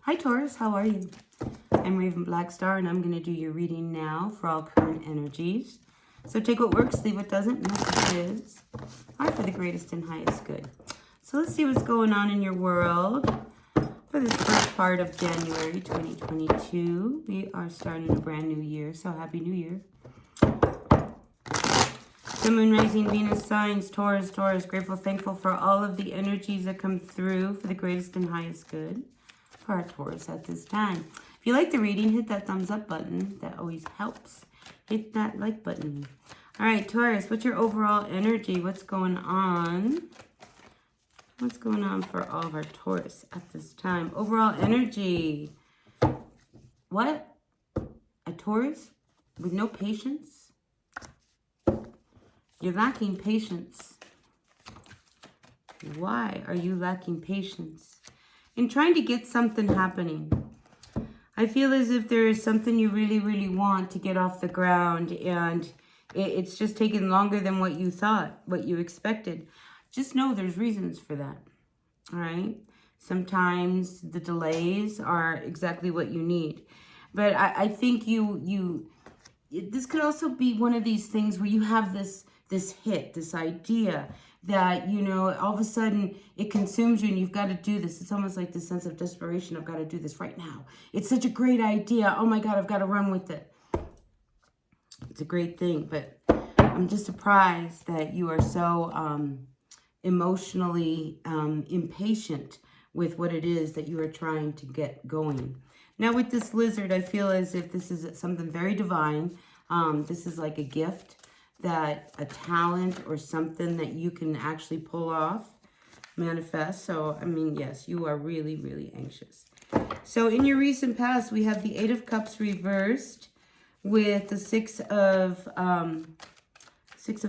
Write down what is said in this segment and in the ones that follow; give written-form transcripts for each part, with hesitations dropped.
Hi Taurus, how are you? I'm Raven Black Star and I'm going to do your reading now for all current energies. So take what works, leave what doesn't. Messages are for the greatest and highest good. So let's see what's going on in your world for this first part of January 2022. We are starting a brand new year, so Happy New Year. The Moon, Rising, Venus signs, Taurus, grateful, thankful for all of the energies that come through for the greatest and highest good for our Taurus at this time. If you like the reading, hit that thumbs up button. That always helps. Hit that like button. All right, Taurus, what's your overall energy? What's going on? What's going on for all of our Taurus at this time? Overall energy. What? A Taurus with no patience? You're lacking patience. Why are you lacking patience? In trying to get something happening. I feel as if there is something you really, really want to get off the ground and it's just taking longer than what you thought, what you expected. Just know there's reasons for that, all right? Sometimes the delays are exactly what you need. But I think this could also be one of these things where you have this hit, this idea that, you know, all of a sudden it consumes you and you've got to do this. It's almost like this sense of desperation. I've got to do this right now. It's such a great idea. Oh my God, I've got to run with it. It's a great thing, but I'm just surprised that you are so emotionally impatient with what it is that you are trying to get going. Now with this lizard, I feel as if this is something very divine. This is like a gift, that a talent or something that you can actually pull off, manifest. So, I mean, yes, you are really, really anxious. So in your recent past, we have the Eight of Cups reversed with the Six of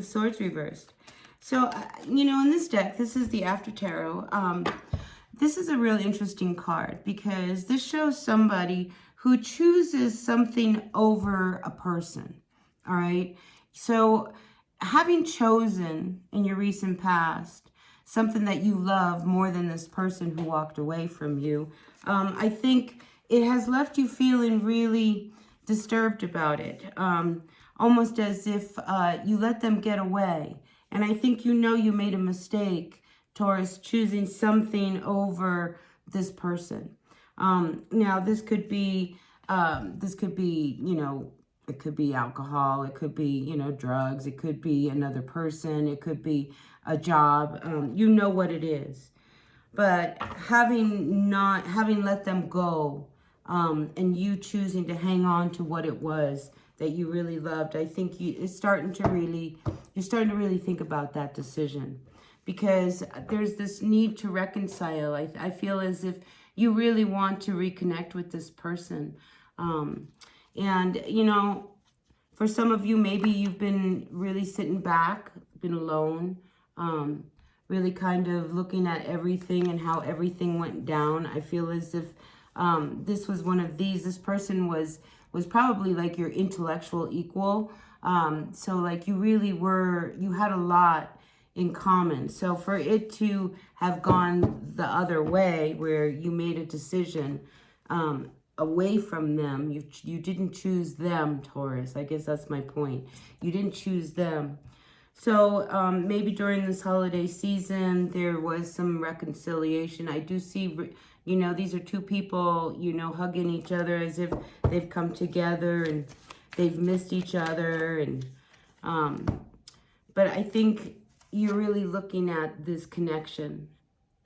Swords reversed. So, you know, in this deck, this is the After Tarot. This is a real interesting card because this shows somebody who chooses something over a person, all right? So having chosen in your recent past something that you love more than this person who walked away from you, I think it has left you feeling really disturbed about it, almost as if you let them get away. And I think you know you made a mistake, Taurus, choosing something over this person. Now, this could be, you know, it could be alcohol, it could be, you know, drugs, it could be another person, it could be a job. You know what it is. But having let them go, and you choosing to hang on to what it was that you really loved, I think you're starting to really think about that decision. Because there's this need to reconcile. I feel as if you really want to reconnect with this person. And, you know, for some of you, maybe you've been really sitting back, been alone, really kind of looking at everything and how everything went down. I feel as if this was one of these. This person was probably like your intellectual equal. So like you really were, you had a lot in common. So for it to have gone the other way where you made a decision away from them, you didn't choose them, Taurus. I guess that's my point. You didn't choose them. So maybe during this holiday season, there was some reconciliation. I do see, you know, these are two people, you know, hugging each other as if they've come together and they've missed each other. And but I think you're really looking at this connection.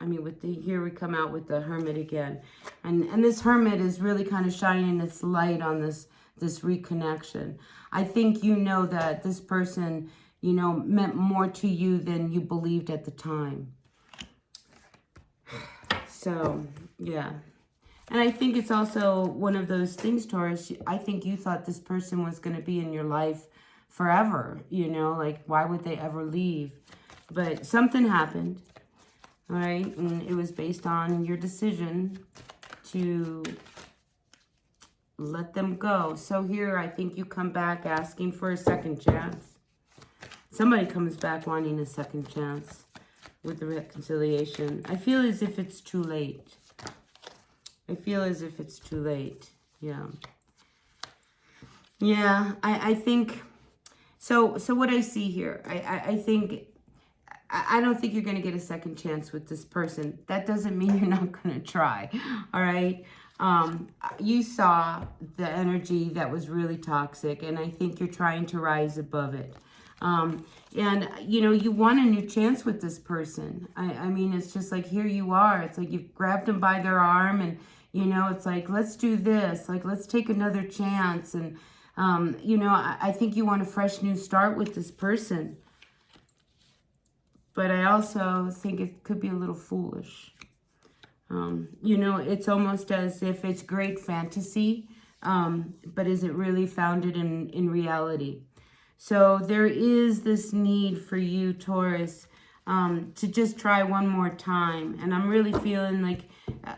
I mean, here we come out with the Hermit again. And this Hermit is really kind of shining its light on this reconnection. I think you know that this person, you know, meant more to you than you believed at the time. So, yeah. And I think it's also one of those things, Taurus, I think you thought this person was going to be in your life forever, you know, like why would they ever leave? But something happened. All right, and it was based on your decision to let them go. So here, I think you come back asking for a second chance. Somebody comes back wanting a second chance with the reconciliation. I feel as if it's too late. I feel as if it's too late. Yeah. Yeah, I think, so what I see here, I think, I don't think you're going to get a second chance with this person. That doesn't mean you're not going to try, all right? You saw the energy that was really toxic, and I think you're trying to rise above it. And, you know, you want a new chance with this person. I mean, it's just like, here you are. It's like you've grabbed them by their arm, and, you know, it's like, let's do this. Like, let's take another chance. And, you know, I think you want a fresh new start with this person. But I also think it could be a little foolish. You know, it's almost as if it's great fantasy, but is it really founded in reality? So there is this need for you, Taurus, to just try one more time. And I'm really feeling like,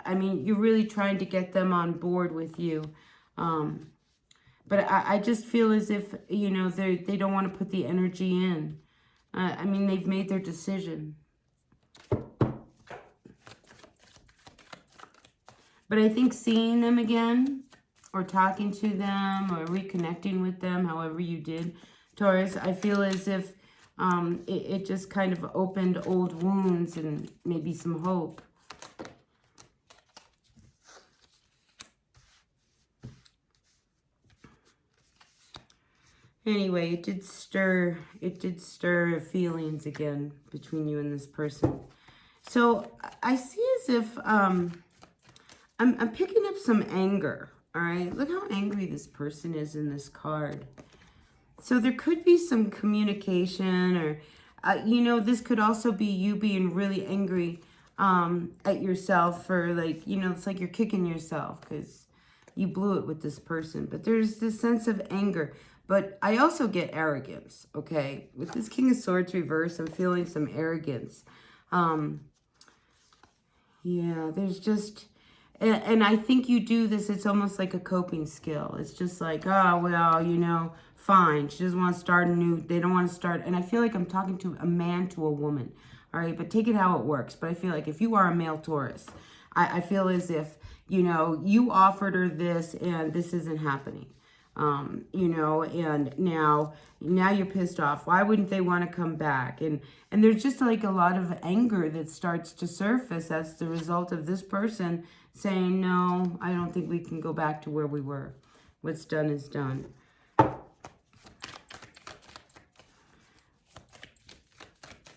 I mean, you're really trying to get them on board with you. But I just feel as if, you know, they don't want to put the energy in. I mean, they've made their decision. But I think seeing them again, or talking to them, or reconnecting with them, however you did, Taurus, I feel as if it just kind of opened old wounds and maybe some hope. Anyway, it did stir feelings again between you and this person. So I see as if I'm picking up some anger. All right, look how angry this person is in this card. So there could be some communication, or you know, this could also be you being really angry at yourself for, like, you know, it's like you're kicking yourself because you blew it with this person. But there's this sense of anger. But I also get arrogance, okay? With this King of Swords reverse, I'm feeling some arrogance. Yeah, there's just... And I think you do this, it's almost like a coping skill. It's just like, oh, well, you know, fine. She doesn't want to start a new... They don't want to start... And I feel like I'm talking to a man to a woman, all right? But take it how it works. But I feel like if you are a male Taurus, I feel as if, you know, you offered her this and this isn't happening. You know, and now you're pissed off. Why wouldn't they want to come back? And there's just like a lot of anger that starts to surface as the result of this person saying, no, I don't think we can go back to where we were. What's done is done.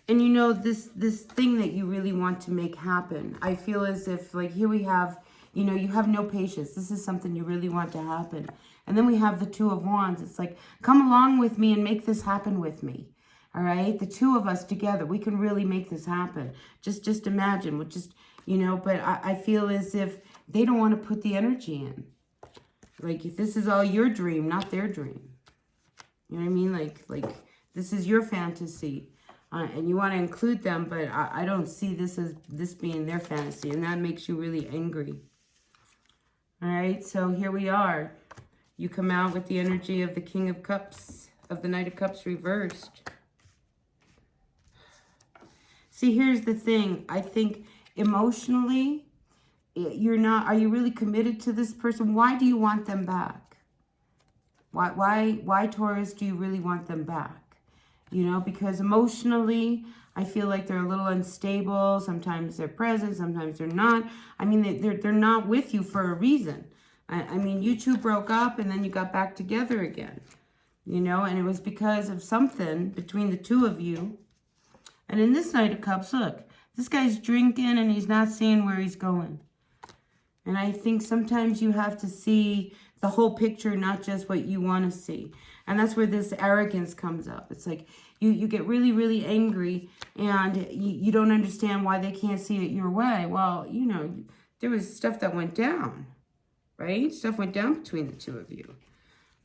And you know, this thing that you really want to make happen, I feel as if, like, here we have, you know, you have no patience. This is something you really want to happen. And then we have the Two of Wands. It's like, come along with me and make this happen with me. All right? The two of us together, we can really make this happen. Just imagine. We'll just, you know, but I feel as if they don't want to put the energy in. Like, if this is all your dream, not their dream. You know what I mean? Like this is your fantasy. And you want to include them, but I don't see this as this being their fantasy. And that makes you really angry. All right? So here we are. You come out with the energy of the King of Cups, of the Knight of Cups reversed. See, here's the thing. I think emotionally, you're not, are you really committed to this person? Why do you want them back? Why Taurus, do you really want them back? You know, because emotionally, I feel like they're a little unstable. Sometimes they're present, sometimes they're not. I mean, they're not with you for a reason. I mean, you two broke up and then you got back together again, you know, and it was because of something between the two of you. And in this Knight of Cups, look, this guy's drinking and he's not seeing where he's going. And I think sometimes you have to see the whole picture, not just what you want to see. And that's where this arrogance comes up. It's like you get really, really angry and you don't understand why they can't see it your way. Well, you know, there was stuff that went down. Right? Stuff went down between the two of you.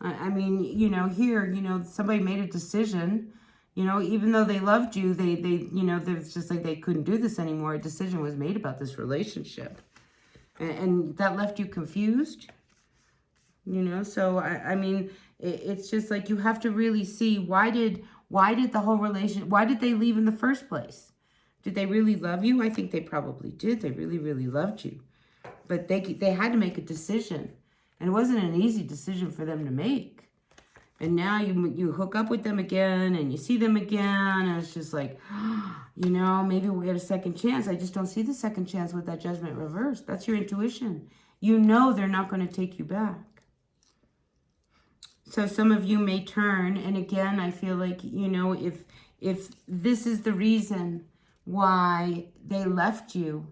I mean, you know, here, you know, somebody made a decision, you know, even though they loved you, they you know, it's just like they couldn't do this anymore. A decision was made about this relationship. And that left you confused, you know? So, I mean, it's just like you have to really see why did the whole relation, why did they leave in the first place? Did they really love you? I think they probably did. They really, really loved you. but they had to make a decision. And it wasn't an easy decision for them to make. And now you hook up with them again and you see them again. And it's just like, you know, maybe we'll get a second chance. I just don't see the second chance with that Judgment reversed. That's your intuition. You know they're not going to take you back. So some of you may turn. And again, I feel like, you know, if this is the reason why they left you,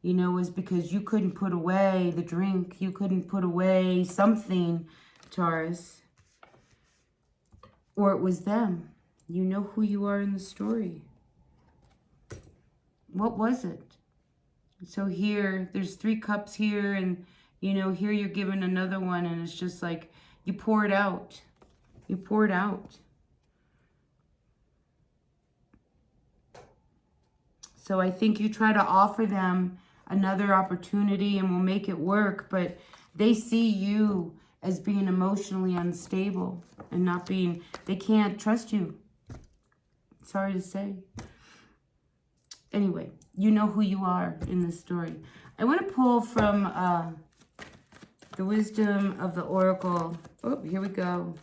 you know, is because you couldn't put away the drink. You couldn't put away something, Taurus. Or it was them. You know who you are in the story. What was it? So here, there's 3 cups here. And, you know, here you're given another one. And it's just like, you pour it out. You pour it out. So I think you try to offer them another opportunity and we'll make it work, but they see you as being emotionally unstable and not being, they can't trust you. Sorry to say. Anyway, you know who you are in this story. I want to pull from the wisdom of the Oracle. Oh, here we go.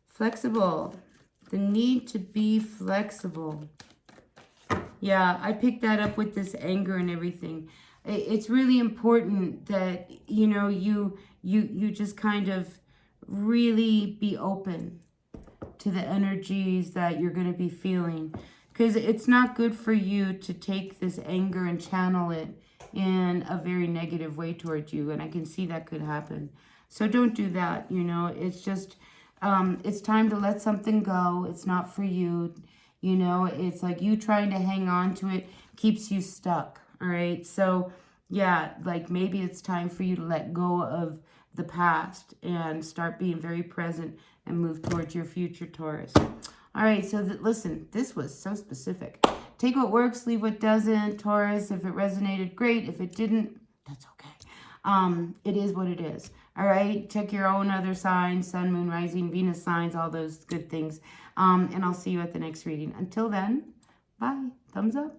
Flexible. The need to be flexible. Yeah, I picked that up with this anger and everything. It's really important that, you know, you just kind of really be open to the energies that you're going to be feeling. Because it's not good for you to take this anger and channel it in a very negative way towards you. And I can see that could happen. So don't do that, you know. It's just, it's time to let something go. It's not for you. You know, it's like you trying to hang on to it keeps you stuck. All right. So, yeah, like maybe it's time for you to let go of the past and start being very present and move towards your future, Taurus. All right. So, listen, this was so specific. Take what works, leave what doesn't, Taurus. If it resonated, great. If it didn't, that's okay. It is what it is. All right. Check your own other signs, sun, moon, rising, Venus signs, all those good things. And I'll see you at the next reading. Until then, bye. Thumbs up.